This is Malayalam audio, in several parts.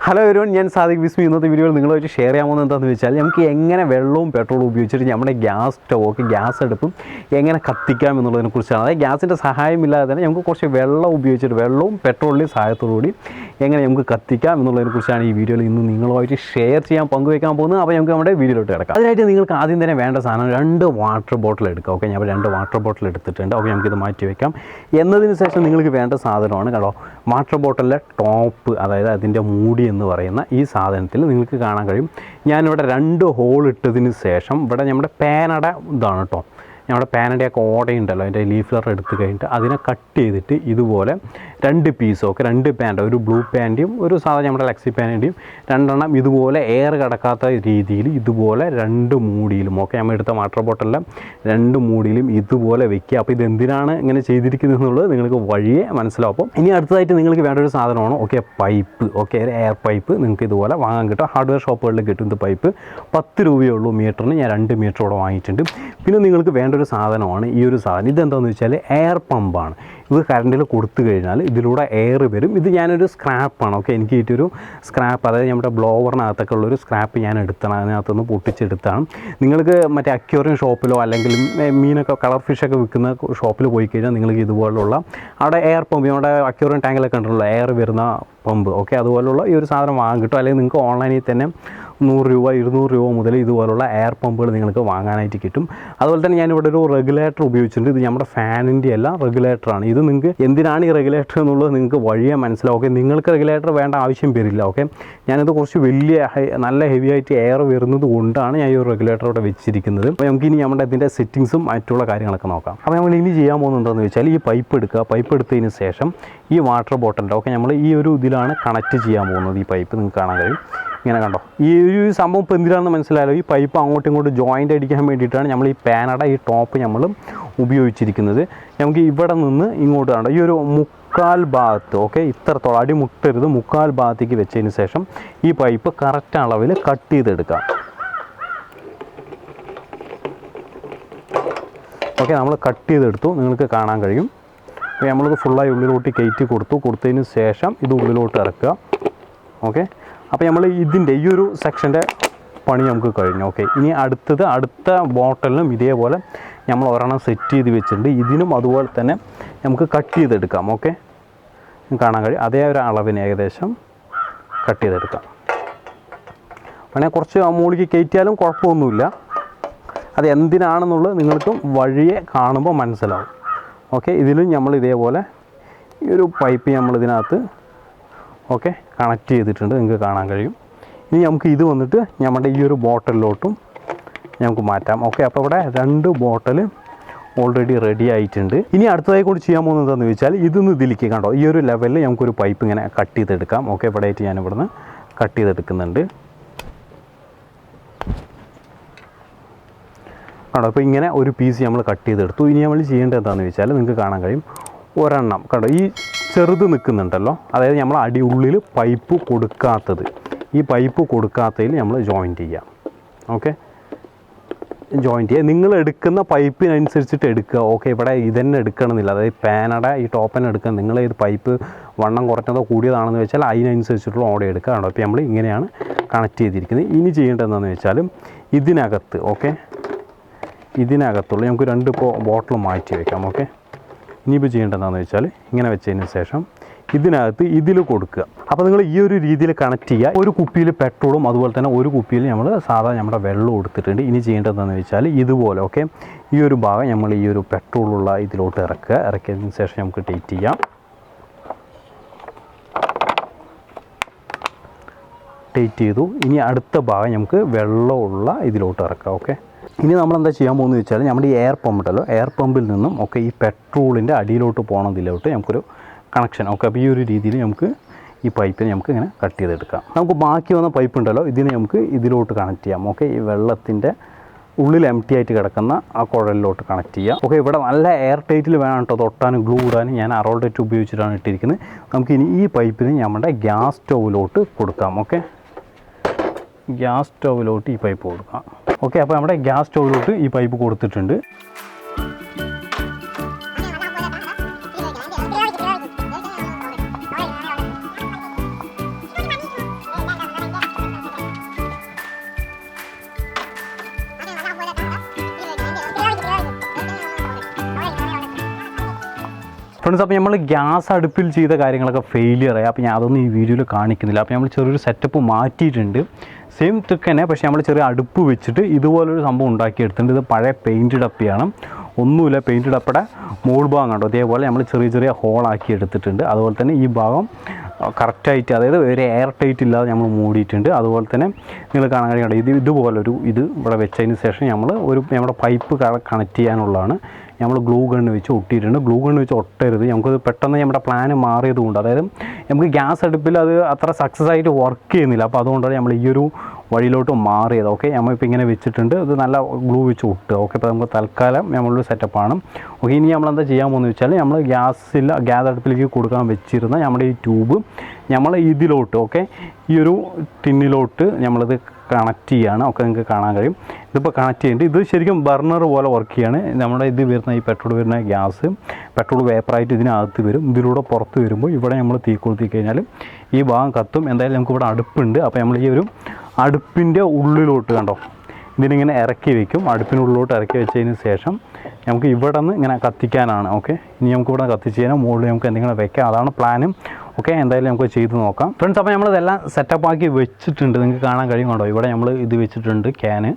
ഹലോ എവരിവൺ, ഞാൻ സാദിഖ് ബിസ്മി. ഇന്നത്തെ വീഡിയോയിൽ നിങ്ങളുമായിട്ട് ഷെയർ ചെയ്യാൻ പോകുന്നത് എന്താണെന്ന് വെച്ചാൽ നമുക്ക് എങ്ങനെ വെള്ളവും പെട്രോളും ഉപയോഗിച്ചിട്ട് നമ്മുടെ ഗ്യാസ് സ്റ്റവ് ഗ്യാസ് അടുപ്പും എങ്ങനെ കത്തിക്കാം എന്നുള്ളതിനെക്കുറിച്ചാണ്. അതായത് ഗ്യാസിൻ്റെ സഹായമില്ലാതെ തന്നെ നമുക്ക് കുറച്ച് വെള്ളം ഉപയോഗിച്ചിട്ട് വെള്ളവും പെട്രോളിൻ്റെയും സഹായത്തോടുകൂടി എങ്ങനെ നമുക്ക് കത്തിക്കാം എന്നുള്ളതിനെക്കുറിച്ചാണ് ഈ വീഡിയോയിൽ ഇന്ന് നിങ്ങളുമായിട്ട് ഷെയർ ചെയ്യാൻ പങ്കുവയ്ക്കാൻ പോകുന്നത്. അപ്പോൾ നമുക്ക് നമ്മുടെ വീഡിയോയിലോട്ട് കിടക്കാം. അതിനായിട്ട് നിങ്ങൾക്ക് ആദ്യം തന്നെ വേണ്ട സാധനം 2 വാട്ടർ ബോട്ടിൽ എടുക്കുക. ഓക്കെ, ഞാൻ 2 വാട്ടർ ബോട്ടിൽ എടുത്തിട്ടുണ്ട്. ഓക്കെ, നമുക്കിത് മാറ്റി വയ്ക്കാം. എന്നതിന് ശേഷം നിങ്ങൾക്ക് വേണ്ട സാധനമാണ് കേട്ടോ വാട്ടർ ബോട്ടിലിൻ്റെ ടോപ്പ്, അതായത് അതിൻ്റെ മൂടി എന്ന് പറയുന്ന ഈ സാധനത്തിൽ നിങ്ങൾക്ക് കാണാൻ കഴിയും. ഞാനിവിടെ 2 ഹോൾ ഇട്ടതിന് ശേഷം ഇവിടെ നമ്മുടെ പാനട ഇതാണ് കേട്ടോ, നമ്മുടെ പാനടയൊക്കെ ഓടയുണ്ടല്ലോ, അതിൻ്റെ ലീഫ്ലർ എടുത്ത് കഴിഞ്ഞിട്ട് അതിനെ കട്ട് ചെയ്തിട്ട് ഇതുപോലെ 2 പീസ്, ഓക്കെ 2 പാൻറ്റ, ഒരു ബ്ലൂ പാൻറ്റയും ഒരു സാധാരണ നമ്മുടെ ലക്സി പാൻറ്റയും 2 ഇതുപോലെ എയർ കടക്കാത്ത രീതിയിൽ ഇതുപോലെ 2 മൂടിയിലും, ഓക്കെ നമ്മൾ എടുത്ത വാട്ടർ ബോട്ടിലെല്ലാം 2 മൂടിയിലും ഇതുപോലെ വെക്കുക. അപ്പോൾ ഇതെന്തിനാണ് ഇങ്ങനെ ചെയ്തിരിക്കുന്നത് എന്നുള്ളത് നിങ്ങൾക്ക് വഴിയെ മനസ്സിലാവും. അപ്പോൾ ഇനി അടുത്തതായിട്ട് നിങ്ങൾക്ക് വേണ്ട ഒരു സാധനമാണ് okay pipe, okay air pipe നിങ്ങൾക്ക് ഇതുപോലെ വാങ്ങാൻ കിട്ടും. ഹാർഡ്വെയർ ഷോപ്പുകളിൽ കിട്ടും. ഇത് പൈപ്പ് 10 രൂപയേ ഉള്ളൂ മീറ്ററിന്. ഞാൻ 2 മീറ്ററോടെ വാങ്ങിയിട്ടുണ്ട്. പിന്നെ നിങ്ങൾക്ക് വേണ്ട ഒരു സാധനമാണ് ഈ ഒരു സാധനം. ഇതെന്താണെന്ന് വെച്ചാൽ എയർ പമ്പാണ്. ഇത് കറണ്ടിൽ കൊടുത്തു കഴിഞ്ഞാൽ ഇതിലൂടെ എയർ വരും. ഇത് ഞാനൊരു സ്ക്രാപ്പാണ്, ഓക്കെ എനിക്ക് കിട്ടിയൊരു സ്ക്രാപ്പ്, അതായത് നമ്മുടെ ബ്ലോവറിനകത്തൊക്കെ ഉള്ളൊരു സ്ക്രാപ്പ് ഞാൻ എടുത്താണ്, അതിനകത്തുനിന്ന് പൊട്ടിച്ചെടുത്താണ്. നിങ്ങൾക്ക് മറ്റേ അക്വേറിയം ഷോപ്പിലോ അല്ലെങ്കിൽ മീനൊക്കെ കളർ ഫിഷൊക്കെ വിൽക്കുന്ന ഷോപ്പിൽ പോയി കഴിഞ്ഞാൽ നിങ്ങൾക്ക് ഇതുപോലുള്ള അവിടെ എയർ പമ്പ്, നമ്മുടെ അക്വേറിയം ടാങ്കിലൊക്കെ ഉണ്ടല്ലോ എയർ വരുന്ന പമ്പ്, ഓക്കെ അതുപോലുള്ള ഈ ഒരു സാധനം വാങ്ങാൻ കിട്ടും. അല്ലെങ്കിൽ നിങ്ങൾക്ക് ഓൺലൈനിൽ തന്നെ 100 രൂപ 200 രൂപ മുതൽ ഇതുപോലുള്ള എയർ പമ്പുകൾ നിങ്ങൾക്ക് വാങ്ങാനായിട്ട് കിട്ടും. അതുപോലെ തന്നെ ഞാനിവിടെ ഒരു റെഗുലേറ്റർ ഉപയോഗിച്ചിട്ടുണ്ട്. ഇത് നമ്മുടെ ഫാനിൻ്റെ എല്ലാം റെഗുലേറ്ററാണ്. ഇത് നിങ്ങൾക്ക് എന്തിനാണ് ഈ റെഗുലേറ്റർ എന്നുള്ളത് നിങ്ങൾക്ക് വഴിയെ മനസ്സിലാവും. ഓക്കെ, നിങ്ങൾക്ക് റെഗുലേറ്റർ വേണ്ട ആവശ്യം വരില്ല. ഓക്കെ, ഞാനിത് കുറച്ച് വലിയ നല്ല ഹെവി ആയിട്ട് എയർ വരുന്നത് കൊണ്ടാണ് ഞാൻ ഈ ഒരു റെഗുലേറ്റർ ഇവിടെ വെച്ചിരിക്കുന്നത്. അപ്പോൾ നമുക്കിനി നമ്മുടെ ഇതിൻ്റെ സെറ്റിങ്സും മറ്റുള്ള കാര്യങ്ങളൊക്കെ നോക്കാം. അപ്പോൾ നമ്മൾ ഇനി ചെയ്യാൻ പോകുന്നത് എന്താണെന്ന് വെച്ചാൽ ഈ പൈപ്പ് എടുക്കുക. പൈപ്പ് എടുത്തതിന് ശേഷം ഈ വാട്ടർ ബോട്ടിലിൻ്റെ, ഓക്കെ നമ്മൾ ഈ ഒരു ഇതിലാണ് കണക്റ്റ് ചെയ്യാൻ പോകുന്നത്. ഈ പൈപ്പ് നിങ്ങൾക്ക് കാണാൻ കഴിയും. ഇങ്ങനെ കണ്ടോ, ഈ ഒരു സംഭവം ഇപ്പോൾ എന്തിനാണെന്ന് മനസ്സിലായാലോ. ഈ പൈപ്പ് അങ്ങോട്ടും ഇങ്ങോട്ടും ജോയിൻ്റ് അടിക്കാൻ വേണ്ടിയിട്ടാണ് നമ്മൾ ഈ പാനട ഈ ടോപ്പ് നമ്മൾ ഉപയോഗിച്ചിരിക്കുന്നത്. നമുക്ക് ഇവിടെ നിന്ന് ഇങ്ങോട്ട് കണ്ടോ ഈ ഒരു 3/4 ഭാഗത്ത്, ഓക്കെ ഇത്രത്തോളം അടി മുട്ടരുത്, 3/4 ഭാഗത്തേക്ക് വെച്ചതിന് ശേഷം ഈ പൈപ്പ് കറക്റ്റ് അളവിൽ കട്ട് ചെയ്തെടുക്കാം. ഓക്കെ, നമ്മൾ കട്ട് ചെയ്തെടുത്തു, നിങ്ങൾക്ക് കാണാൻ കഴിയും. അപ്പോൾ നമ്മളിത് ഫുള്ളായി ഉള്ളിലോട്ട് കയറ്റി കൊടുത്തതിന് ശേഷം ഇത് ഉള്ളിലോട്ട് ഇറക്കുക. ഓക്കെ, അപ്പോൾ നമ്മൾ ഇതിൻ്റെ ഈ ഒരു സെക്ഷൻ്റെ പണി നമുക്ക് കഴിഞ്ഞു. ഓക്കെ, ഇനി അടുത്ത ബോട്ടലിനും ഇതേപോലെ നമ്മൾ ഒരെണ്ണം സെറ്റ് ചെയ്ത് വെച്ചിട്ടുണ്ട്. ഇതിനും അതുപോലെ തന്നെ നമുക്ക് കട്ട് ചെയ്തെടുക്കാം. ഓക്കെ, കാണാൻ കഴിയും. അതേ ഒരു അളവിന് ഏകദേശം കട്ട് ചെയ്തെടുക്കാം. വേണമെങ്കിൽ കുറച്ച് മുകളിലേക്ക് കയറ്റിയാലും കുഴപ്പമൊന്നുമില്ല. അത് എന്തിനാണെന്നുള്ളത് നിങ്ങൾക്ക് വഴിയെ കാണുമ്പോൾ മനസ്സിലാവും. ഓക്കെ, ഇതിലും നമ്മൾ ഇതേപോലെ ഈ ഒരു പൈപ്പ് നമ്മളിതിനകത്ത് ഓക്കെ കണക്ട് ചെയ്തിട്ടുണ്ട്, നിങ്ങൾക്ക് കാണാൻ കഴിയും. ഇനി നമുക്ക് ഇത് വന്നിട്ട് നമ്മുടെ ഈ ഒരു ബോട്ടിലോട്ടും നമുക്ക് മാറ്റാം. ഓക്കെ, അപ്പോൾ ഇവിടെ 2 ബോട്ടിൽ ഓൾറെഡി റെഡി ആയിട്ടുണ്ട്. ഇനി അടുത്തതായി കൂടി ചെയ്യാൻ പോകുന്നത് എന്താണെന്ന് ചോദിച്ചാൽ ഇതൊന്ന് ഇതിലേക്ക് കണ്ടോ ഈ ഒരു ലെവലിൽ നമുക്കൊരു പൈപ്പ് ഇങ്ങനെ കട്ട് ചെയ്തെടുക്കാം. ഓക്കെ, ഇവിടെ ആയിട്ട് ഞാൻ ഇവിടുന്ന് കട്ട് ചെയ്തെടുക്കുന്നുണ്ട്. കണ്ടോ, അപ്പോൾ ഇങ്ങനെ ഒരു പീസ് നമ്മൾ കട്ട് ചെയ്തെടുത്തു. ഇനി നമ്മൾ ചെയ്യേണ്ടത് എന്താണെന്ന് വെച്ചാൽ നിങ്ങൾക്ക് കാണാൻ കഴിയും ഒരെണ്ണം കണ്ടോ ഈ ചെറുത് നിൽക്കുന്നുണ്ടല്ലോ, അതായത് നമ്മൾ ഉള്ളിൽ പൈപ്പ് കൊടുക്കാത്തത്, ഈ പൈപ്പ് കൊടുക്കാത്തതിൽ നമ്മൾ ജോയിൻറ്റ് ചെയ്യാം. ഓക്കെ, ജോയിൻറ്റ് ചെയ്യുക. നിങ്ങൾ എടുക്കുന്ന പൈപ്പിനനുസരിച്ചിട്ട് എടുക്കുക. ഓക്കെ, ഇവിടെ ഇതന്നെ എടുക്കണമെന്നില്ല, അതായത് പാനട ഈ ടോപ്പന്നെ എടുക്കുക. നിങ്ങൾ ഇത് പൈപ്പ് വണ്ണം കുറഞ്ഞതോ കൂടിയതാണെന്ന് വെച്ചാൽ അതിനനുസരിച്ചിട്ടുള്ള ഓടെ എടുക്കുക. കണ്ടോ, അപ്പോൾ നമ്മൾ ഇങ്ങനെയാണ് കണക്ട് ചെയ്തിരിക്കുന്നത്. ഇനി ചെയ്യേണ്ടത് എന്താണെന്ന് വെച്ചാൽ ഇതിനകത്ത്, ഓക്കെ ഇതിനകത്തുള്ള നമുക്ക് 2 ബോട്ടിൽ മാറ്റി വയ്ക്കാം. ഓക്കെ, ഇനിയിപ്പോൾ ചെയ്യേണ്ടത് എന്താണെന്ന് വെച്ചാൽ ഇങ്ങനെ വെച്ചതിന് ശേഷം ഇതിനകത്ത് ഇതിൽ കൊടുക്കുക. അപ്പോൾ നിങ്ങൾ ഈ ഒരു രീതിയിൽ കണക്ട് ചെയ്യുക. ഒരു കുപ്പിയിൽ പെട്രോളും അതുപോലെ തന്നെ ഒരു കുപ്പിയിൽ നമ്മൾ സാധാരണ നമ്മുടെ വെള്ളം എടുത്തിട്ടുണ്ട്. ഇനി ചെയ്യേണ്ടത് എന്താണെന്ന് വെച്ചാൽ ഇതുപോലെ ഓക്കെ ഈ ഒരു ഭാഗം നമ്മൾ ഈ ഒരു പെട്രോളുള്ള ഇതിലോട്ട് ഇറക്കിയതിന് ശേഷം നമുക്ക് ടൈറ്റ് ചെയ്യാം. ടൈറ്റ് ചെയ്തു. ഇനി അടുത്ത ഭാഗം നമുക്ക് വെള്ളമുള്ള ഇതിലോട്ട് ഇറക്കാം. ഓക്കെ, ഇനി നമ്മളെന്താ ചെയ്യാൻ പോകുന്നത് വെച്ചാൽ നമ്മുടെ ഈ എയർ പമ്പ് ഉണ്ടല്ലോ, എയർ പമ്പിൽ നിന്നും ഒക്കെ ഈ പെട്രോളിൻ്റെ അടിയിലോട്ട് പോകണതിലോട്ട് നമുക്കൊരു കണക്ഷൻ. ഓക്കെ, അപ്പോൾ ഈ ഒരു രീതിയിൽ നമുക്ക് ഈ പൈപ്പിനെ നമുക്ക് ഇങ്ങനെ കട്ട് ചെയ്തെടുക്കാം. നമുക്ക് ബാക്കി വന്ന പൈപ്പ് ഉണ്ടല്ലോ ഇതിനെ നമുക്ക് ഇതിലോട്ട് കണക്ട് ചെയ്യാം. ഓക്കെ, ഈ വെള്ളത്തിൻ്റെ ഉള്ളിൽ എംറ്റി ആയിട്ട് കിടക്കുന്ന ആ കുഴലിലോട്ട് കണക്ട് ചെയ്യാം. ഓക്കെ, ഇവിടെ നല്ല എയർ ടൈറ്റിൽ വേണം കേട്ടോ തൊട്ടാനും ഗ്ലൂ ഇടാനും. ഞാൻ അറോൾഡേറ്റ് ഉപയോഗിച്ചിട്ടാണ് ഇട്ടിരിക്കുന്നത്. നമുക്കിനി ഈ പൈപ്പിന് നമ്മുടെ ഗ്യാസ് സ്റ്റൗവിലോട്ട് കൊടുക്കാം. ഓക്കെ, ഗ്യാസ് സ്റ്റൗവിലോട്ട് ഈ പൈപ്പ് കൊടുക്കാം. ഓക്കെ, അപ്പോൾ നമ്മുടെ ഗ്യാസ് സ്റ്റൗവിലോട്ട് ഈ പൈപ്പ് കൊടുത്തിട്ടുണ്ട്. ഫ്രണ്ട്സ്, അപ്പോൾ നമ്മൾ ഗ്യാസ് അടുപ്പിൽ ചെയ്ത കാര്യങ്ങളൊക്കെ ഫെയിലിയറായി. അപ്പോൾ ഞാൻ അതൊന്നും ഈ വീഡിയോയിൽ കാണിക്കുന്നില്ല. അപ്പോൾ നമ്മൾ ചെറിയൊരു സെറ്റപ്പ് മാറ്റിയിട്ടുണ്ട്. സെയിം ട്രിക്ക് തന്നെ, പക്ഷേ നമ്മൾ ചെറിയ അടുപ്പ് വെച്ചിട്ട് ഇതുപോലൊരു സംഭവം ഉണ്ടാക്കിയെടുത്തിട്ടുണ്ട്. ഇത് പഴയ പെയിൻറ്റ് ഡപ്പിയാണ്, ഒന്നുമില്ല. പെയിൻറ്റ് ഡപ്പയുടെ മോൾ ഭാഗം കണ്ടോ, അതേപോലെ നമ്മൾ ചെറിയ ചെറിയ ഹോളാക്കി എടുത്തിട്ടുണ്ട്. അതുപോലെ തന്നെ ഈ ഭാഗം കറക്റ്റായിട്ട്, അതായത് ഒരു എയർ ടൈറ്റ് ഇല്ലാതെ നമ്മൾ മൂടിയിട്ടുണ്ട്. അതുപോലെ തന്നെ നിങ്ങൾ കാണാൻ കഴിയുന്നുണ്ട്, ഇതുപോലൊരു ഇത് ഇവിടെ വെച്ചതിന് ശേഷം നമ്മുടെ പൈപ്പ് കണക്ട് ചെയ്യാനുള്ളതാണ്. നമ്മൾ ഗ്ലൂ ഗണ്ണ് വെച്ച് ഒട്ടിയിട്ടുണ്ട്. ഗ്ലൂ ഗണ്ണ് വെച്ച് ഒട്ടരുത്, നമുക്കത് പെട്ടെന്ന് നമ്മുടെ പ്ലാന് മാറിയതുകൊണ്ട്, അതായത് നമുക്ക് ഗ്യാസ് അടുപ്പിൽ അത് അത്ര സക്സസ് ആയിട്ട് വർക്ക് ചെയ്യുന്നില്ല. അപ്പോൾ അതുകൊണ്ടാണ് നമ്മൾ ഈ ഒരു വഴിയിലോട്ട് മാറിയത്. ഓക്കെ, നമ്മളിപ്പോൾ ഇങ്ങനെ വെച്ചിട്ടുണ്ട്, ഇത് നല്ല ഗ്ലൂ വെച്ച് ഒട്ടുക. ഓക്കെ, ഇപ്പോൾ നമുക്ക് തൽക്കാലം നമ്മളൊരു സെറ്റപ്പാണ്. ഓക്കെ, ഇനി നമ്മളെന്താ ചെയ്യാൻ പോകുന്നത് വെച്ചാൽ, നമ്മൾ ഗ്യാസ് അടുപ്പിലേക്ക് കൊടുക്കാൻ വെച്ചിരുന്ന നമ്മുടെ ഈ ട്യൂബ് നമ്മൾ ഇതിലോട്ട്, ഓക്കെ, ഈ ഒരു ടിന്നിലോട്ട് നമ്മളിത് കണക്ട് ചെയ്യുകയാണ്. ഒക്കെ നിങ്ങൾക്ക് കാണാൻ കഴിയും. ഇതിപ്പോൾ കണക്ട് ചെയ്യുന്നുണ്ട്. ഇത് ശരിക്കും ബർണർ പോലെ വർക്ക് ചെയ്യാണ്. നമ്മുടെ ഇത് വരുന്ന ഈ പെട്രോൾ വരുന്ന ഗ്യാസ്, പെട്രോൾ വേപ്പറായിട്ട് ഇതിനകത്ത് വരും. ഇതിലൂടെ പുറത്ത് വരുമ്പോൾ ഇവിടെ നമ്മൾ തീ കൊളുത്തി കഴിഞ്ഞാൽ ഈ ഭാഗം കത്തും. എന്തായാലും നമുക്ക് ഇവിടെ അടുപ്പുണ്ട്. അപ്പോൾ നമ്മൾ ഈ ഒരു അടുപ്പിൻ്റെ ഉള്ളിലോട്ട് കണ്ടോ, ഇതിനിങ്ങനെ ഇറക്കി വയ്ക്കും. അടുപ്പിനുള്ളിലോട്ട് ഇറക്കി വെച്ചതിന് ശേഷം നമുക്ക് ഇവിടെ നിന്ന് ഇങ്ങനെ കത്തിക്കാനാണ്. ഓക്കെ, ഇനി നമുക്ക് ഇവിടെ കത്തിച്ച് കഴിഞ്ഞാൽ മുകളിൽ നമുക്ക് എന്തെങ്കിലും വെക്കാം. അതാണ് പ്ലാനും. ഓക്കെ, എന്തായാലും നമുക്ക് ചെയ്ത് നോക്കാം ഫ്രണ്ട്സ്. അപ്പോൾ നമ്മളിതെല്ലാം സെറ്റപ്പാക്കി വെച്ചിട്ടുണ്ട്. നിങ്ങൾക്ക് കാണാൻ കഴിയും കണ്ടോ, ഇവിടെ നമ്മൾ ഇത് വെച്ചിട്ടുണ്ട്, ക്യാന്,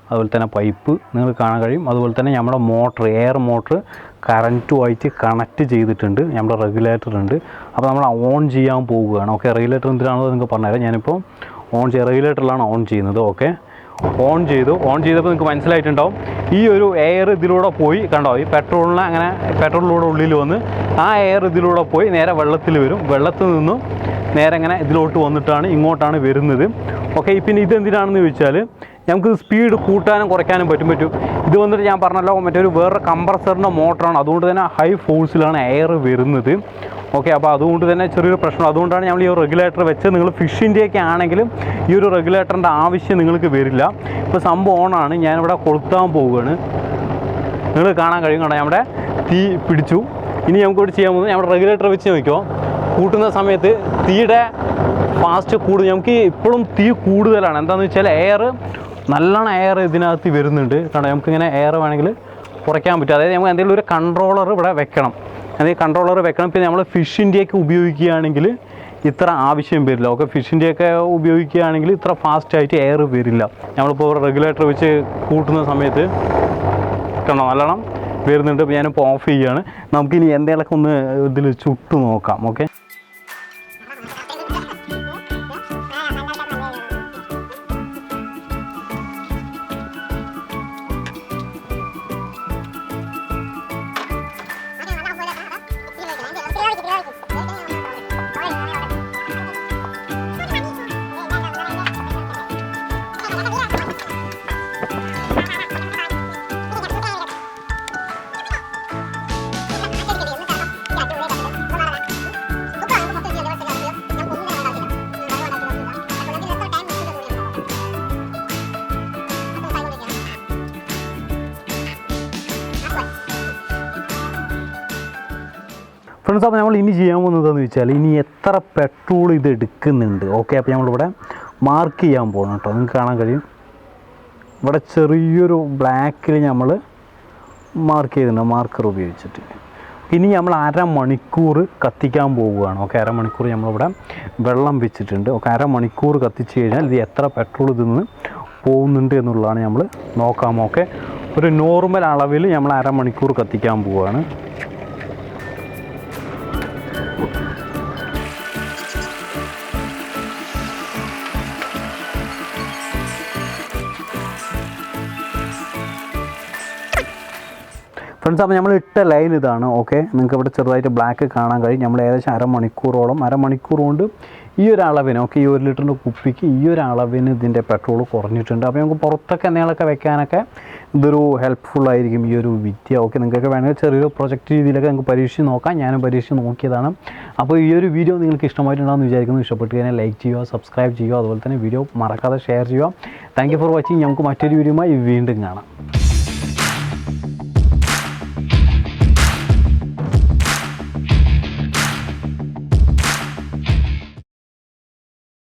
അതുപോലെ തന്നെ പൈപ്പ് നിങ്ങൾക്ക് കാണാൻ കഴിയും. അതുപോലെ തന്നെ നമ്മുടെ മോട്ടർ, എയർ മോട്ടർ കറൻറ്റുമായിട്ട് കണക്റ്റ് ചെയ്തിട്ടുണ്ട്. നമ്മുടെ റെഗുലേറ്റർ ഉണ്ട്. അപ്പോൾ നമ്മൾ ഓൺ ചെയ്യാൻ പോവുകയാണ്. ഓക്കെ, റെഗുലേറ്റർ എന്തിനാണെന്ന് നിങ്ങൾക്ക് പറഞ്ഞുതരാം. ഞാനിപ്പോൾ റെഗുലേറ്ററിലാണ് ഓൺ ചെയ്യുന്നത്. ഓക്കെ, ഓൺ ചെയ്തപ്പോൾ നിങ്ങൾക്ക് മനസ്സിലായിട്ടുണ്ടാവും, ഈ ഒരു എയർ ഇതിലൂടെ പോയി കണ്ടോ, ഈ പെട്രോളിലൂടെ ഉള്ളിൽ വന്ന് ആ എയർ ഇതിലൂടെ പോയി നേരെ വെള്ളത്തിൽ വരും. വെള്ളത്തിൽ നിന്നും നേരെ ഇങ്ങനെ ഇതിലോട്ട് വന്നിട്ടാണ് ഇങ്ങോട്ടാണ് വരുന്നത്. ഓക്കെ, പിന്നെ ഇതെന്തിനാണെന്ന് ചോദിച്ചാൽ, നമുക്ക് സ്പീഡ് കൂട്ടാനും കുറയ്ക്കാനും പറ്റും. ഇത് വന്നിട്ട് ഞാൻ പറഞ്ഞല്ലോ, വേറൊരു കംപ്രസറിൻ്റെ മോട്ടറാണ്. അതുകൊണ്ട് തന്നെ ഹൈ ഫോഴ്സിലാണ് എയർ വരുന്നത്. ഓക്കെ, അപ്പോൾ അതുകൊണ്ട് തന്നെ ചെറിയൊരു പ്രശ്നം. അതുകൊണ്ടാണ് നമ്മൾ ഈ ഒരു റെഗുലേറ്റർ വെച്ച്, നിങ്ങൾ ഫിഷിൻ്റെയൊക്കെ ആണെങ്കിലും ഈ ഒരു റെഗുലേറ്ററിൻ്റെ ആവശ്യം നിങ്ങൾക്ക് വരില്ല. ഇപ്പോൾ സംഭവം ഓണാണ്, ഞാനിവിടെ കൊളുത്താൻ പോവുകയാണ്. നിങ്ങൾ കാണാൻ കഴിയുന്നുണ്ടോ, നമ്മുടെ തീ പിടിച്ചു. ഇനി നമുക്കിവിടെ ചെയ്യാൻ പോകുന്നത്, നമ്മുടെ റെഗുലേറ്റർ വെച്ച് നോക്കിയോ, കൂട്ടുന്ന സമയത്ത് തീയുടെ ഫാസ്റ്റ് കൂടുതൽ, നമുക്ക് ഇപ്പോഴും തീ കൂടുതലാണ്. എന്താണെന്ന് വെച്ചാൽ നല്ലോണം എയർ ഇതിനകത്ത് വരുന്നുണ്ട്. കാരണം നമുക്കിങ്ങനെ എയർ വേണമെങ്കിൽ കുറയ്ക്കാൻ പറ്റും. അതായത് നമുക്ക് എന്തെങ്കിലും ഒരു കൺട്രോളർ ഇവിടെ വെക്കണം. പിന്നെ നമ്മൾ ഫിഷിൻ്റെയൊക്കെ ഉപയോഗിക്കുകയാണെങ്കിൽ ഇത്ര ആവശ്യം വരില്ല. ഓക്കെ, ഫിഷിൻ്റെയൊക്കെ ഉപയോഗിക്കുകയാണെങ്കിൽ ഇത്ര ഫാസ്റ്റായിട്ട് എയർ വരില്ല. നമ്മളിപ്പോൾ റെഗുലേറ്റർ വെച്ച് കൂട്ടുന്ന സമയത്ത് കണ്ടോ നല്ലോണം വരുന്നുണ്ട്. ഞാനിപ്പോൾ ഓഫ് ചെയ്യുകയാണ്. നമുക്കിനി എന്തെങ്കിലുമൊക്കെ ഒന്ന് ഇതിൽ ചുട്ടു നോക്കാം. ഓക്കെ, ഫ്രണ്ട്സ്, അപ്പോൾ നമ്മൾ ഇനി ചെയ്യാൻ പോകുന്നതെന്ന് വെച്ചാൽ, ഇനി എത്ര പെട്രോൾ ഇത് എടുക്കുന്നുണ്ട്. ഓക്കെ, അപ്പോൾ നമ്മളിവിടെ മാർക്ക് ചെയ്യാൻ പോകണം കേട്ടോ. നിങ്ങൾക്ക് കാണാൻ കഴിയും, ഇവിടെ ചെറിയൊരു ബ്ലാക്കിൽ നമ്മൾ മാർക്ക് ചെയ്തിട്ടുണ്ട്, മാർക്കർ ഉപയോഗിച്ചിട്ട്. ഇനി നമ്മൾ അരമണിക്കൂർ കത്തിക്കാൻ പോവുകയാണ്. ഓക്കെ, അരമണിക്കൂർ നമ്മളിവിടെ വെള്ളം വെച്ചിട്ടുണ്ട്. ഓക്കെ, അരമണിക്കൂർ കത്തിച്ച് കഴിഞ്ഞാൽ ഇത് എത്ര പെട്രോൾ ഇതിൽ നിന്ന് പോകുന്നുണ്ട് എന്നുള്ളതാണ് നമ്മൾ നോക്കാം. ഓക്കെ, ഒരു നോർമൽ അളവിൽ നമ്മൾ അരമണിക്കൂർ കത്തിക്കാൻ പോവുകയാണ്. ഫ്രണ്ട്സ്, അപ്പോൾ നമ്മൾ ഇട്ട ലൈൻ ഇതാണ്. ഓക്കെ, നിങ്ങൾക്ക് ഇവിടെ ചെറുതായിട്ട് ബ്ലാക്ക് കാണാൻ കഴിയും. നമ്മൾ ഏകദേശം അരമണിക്കൂർ കൊണ്ട് ഈ ഒരു അളവിന്, ഓക്കെ, ഈ 1 ലിറ്ററിൻ്റെ കുപ്പിക്ക് ഈ ഒരു അളവിന് ഇതിൻ്റെ പെട്രോൾ കുറഞ്ഞിട്ടുണ്ട്. അപ്പോൾ നമുക്ക് പുറത്തൊക്കെ എന്തെങ്കിലുമൊക്കെ വെക്കാനൊക്കെ ഇതൊരു ഹെൽപ്ഫുള്ളായിരിക്കും ഈ ഒരു വിദ്യ. ഓക്കെ, നിങ്ങൾക്ക് വേണമെങ്കിൽ ചെറിയൊരു പ്രൊജക്റ്റ് രീതിയിലൊക്കെ നിങ്ങൾക്ക് പരീക്ഷിച്ച് നോക്കാം. ഞാനും പരീക്ഷിച്ച് നോക്കിയതാണ്. അപ്പോൾ ഈ ഒരു വീഡിയോ നിങ്ങൾക്ക് ഇഷ്ടമായിട്ടുണ്ടാകുമെന്ന് വിചാരിക്കുന്നു. ഇഷ്ടപ്പെട്ട് കഴിഞ്ഞാൽ ലൈക്ക് ചെയ്യുക, സബ്സ്ക്രൈബ് ചെയ്യുക, അതുപോലെ തന്നെ വീഡിയോ മറക്കാതെ ഷെയർ ചെയ്യുക. Thank you for watching. നമുക്ക് മറ്റൊരു വീഡിയോയുമായി വീണ്ടും കാണാം.